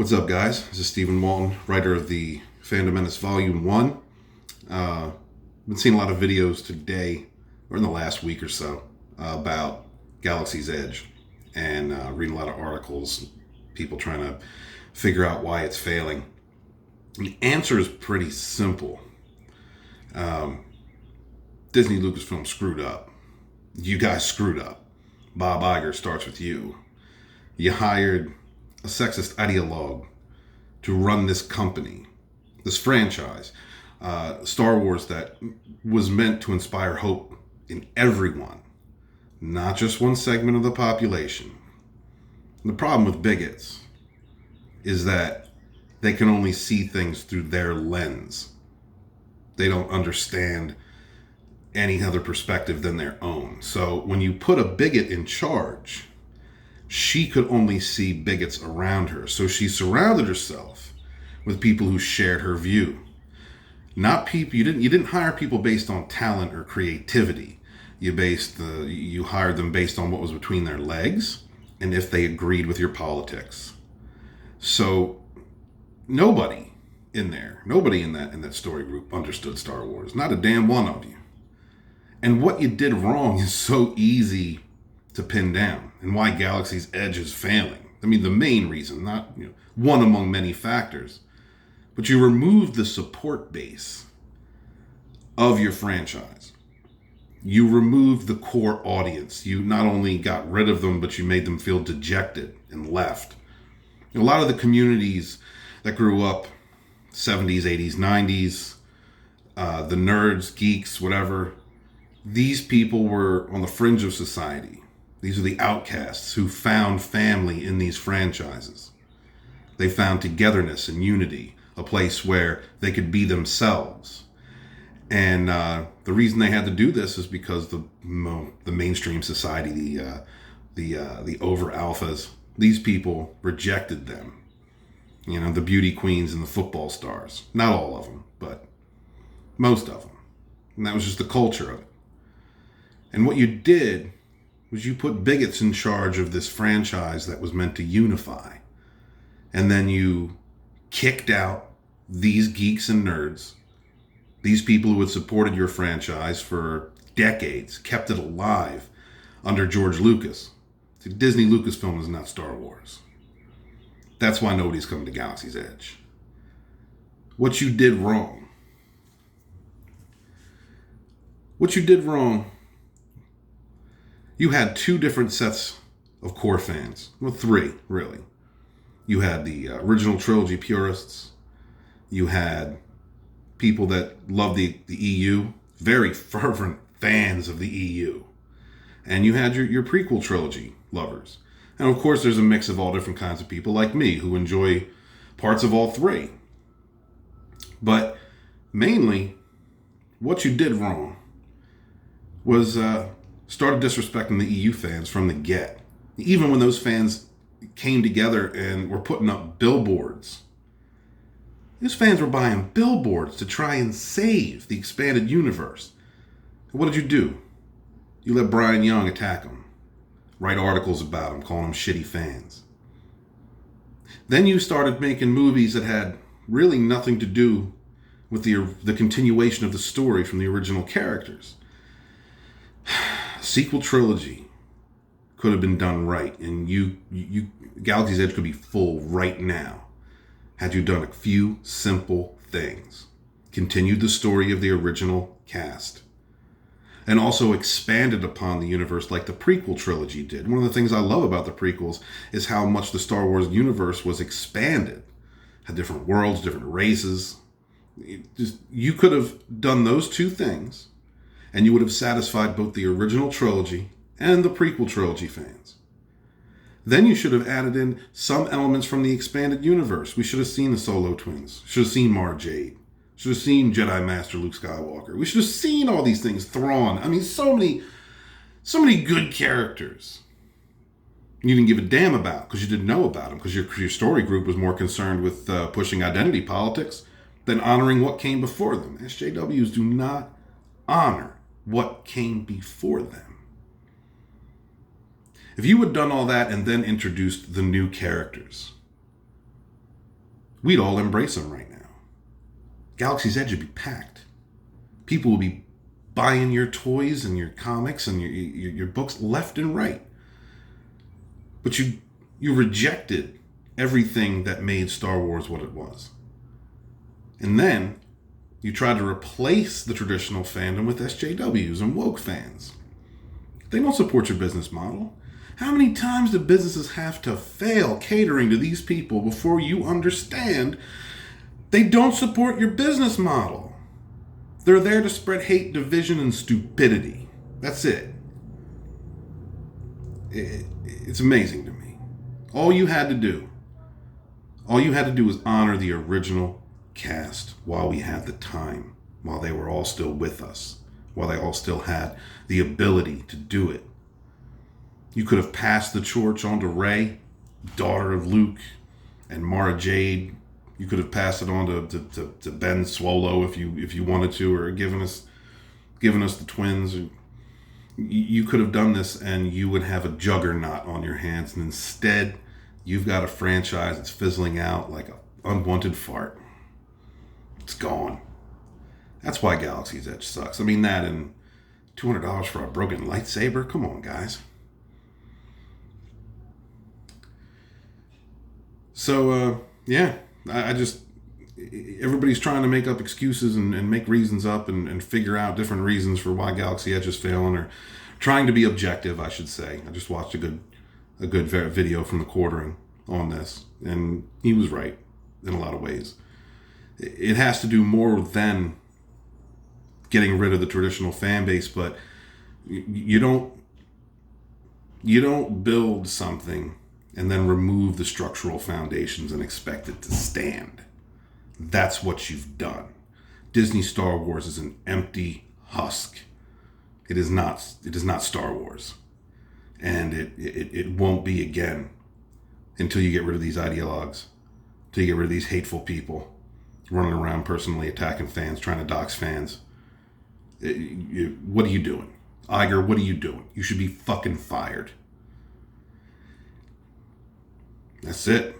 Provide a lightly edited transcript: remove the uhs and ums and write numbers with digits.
What's up, guys? This is Stephen Walton, writer of the Fandom Menace Volume 1. Been seeing a lot of videos today, or in the last week or so, about Galaxies Edge, and reading a lot of articles, people trying to figure out why it's failing. The answer is pretty simple. Disney Lucasfilm screwed up. You guys screwed up. Bob Iger starts with you. You hired a sexist ideologue to run this company, this franchise, Star Wars, that was meant to inspire hope in everyone, not just one segment of the population. The problem with bigots is that they can only see things through their lens. They don't understand any other perspective than their own. So when you put a bigot in charge, she could only see bigots around her. So she surrounded herself with people who shared her view. Not people you didn't hire people based on talent or creativity. You hired them based on what was between their legs and if they agreed with your politics. So nobody in that story group understood Star Wars. Not a damn one of you. And what you did wrong is so easy to pin down, and why Galaxy's Edge is failing. I mean, the main reason, not one among many factors, but you removed the support base of your franchise. You removed the core audience. You not only got rid of them, but you made them feel dejected and left. A lot of the communities that grew up 70s, 80s, 90s, the nerds, geeks, whatever, these people were on the fringe of society. These are the outcasts who found family in these franchises. They found togetherness and unity, a place where they could be themselves. And the reason they had to do this is because the mainstream society, the over alphas, these people rejected them. The beauty queens and the football stars. Not all of them, but most of them. And that was just the culture of it. And what you did was you put bigots in charge of this franchise that was meant to unify. And then you kicked out these geeks and nerds, these people who had supported your franchise for decades, kept it alive under George Lucas. See, Disney Lucasfilm is not Star Wars. That's why nobody's coming to Galaxy's Edge. What you did wrong. You had two different sets of core fans. Well, three, really. You had the original trilogy purists. You had people that loved the EU, very fervent fans of the EU. And you had your prequel trilogy lovers. And of course, there's a mix of all different kinds of people like me who enjoy parts of all three. But mainly, what you did wrong was started disrespecting the EU fans from the get. Even when those fans came together and were putting up billboards. These fans were buying billboards to try and save the expanded universe. And what did you do? You let Brian Young attack them. Write articles about them, calling them shitty fans. Then you started making movies that had really nothing to do with the continuation of the story from the original characters. Sequel trilogy could have been done right, and Galaxy's Edge could be full right now had you done a few simple things. Continued the story of the original cast, and also expanded upon the universe like the prequel trilogy did. One of the things I love about the prequels is how much the Star Wars universe was expanded. Had different worlds, different races. You could have done those two things, and you would have satisfied both the original trilogy and the prequel trilogy fans. Then you should have added in some elements from the expanded universe. We should have seen the Solo twins. Should have seen Mara Jade. Should have seen Jedi Master Luke Skywalker. We should have seen all these things. Thrawn. I mean, so many good characters you didn't give a damn about because you didn't know about them, because your story group was more concerned with pushing identity politics than honoring what came before them. SJWs do not honor what came before them. If you had done all that and then introduced the new characters, we'd all embrace them right now. Galaxy's Edge would be packed. People would be buying your toys and your comics and your books left and right. But you rejected everything that made Star Wars what it was. And then you tried to replace the traditional fandom with SJWs and woke fans. They don't support your business model. How many times do businesses have to fail catering to these people before you understand they don't support your business model? They're there to spread hate, division, and stupidity. That's it. It's amazing to me. All you had to do was honor the original cast while we had the time, while they were all still with us, while they all still had the ability to do it. You could have passed the torch on to Rey, daughter of Luke, and Mara Jade. You could have passed it on to Ben Swallow if you wanted to, or given us the twins. You could have done this, and you would have a juggernaut on your hands. And instead, you've got a franchise that's fizzling out like an unwanted fart. It's gone. That's why Galaxy's Edge sucks. I mean, that and $200 for a broken lightsaber. Come on, guys. So, yeah, I just, everybody's trying to make up excuses and make reasons up and figure out different reasons for why Galaxy Edge is failing, or trying to be objective, I should say. I just watched a good video from the Quartering on this, and he was right in a lot of ways. It has to do more than getting rid of the traditional fan base, but you don't build something and then remove the structural foundations and expect it to stand. That's what you've done. Disney Star Wars is an empty husk. It is not Star Wars. And it won't be again until you get rid of these ideologues, until you get rid of these hateful people running around personally attacking fans, trying to dox fans. What are you doing? Iger, what are you doing? You should be fucking fired. That's it.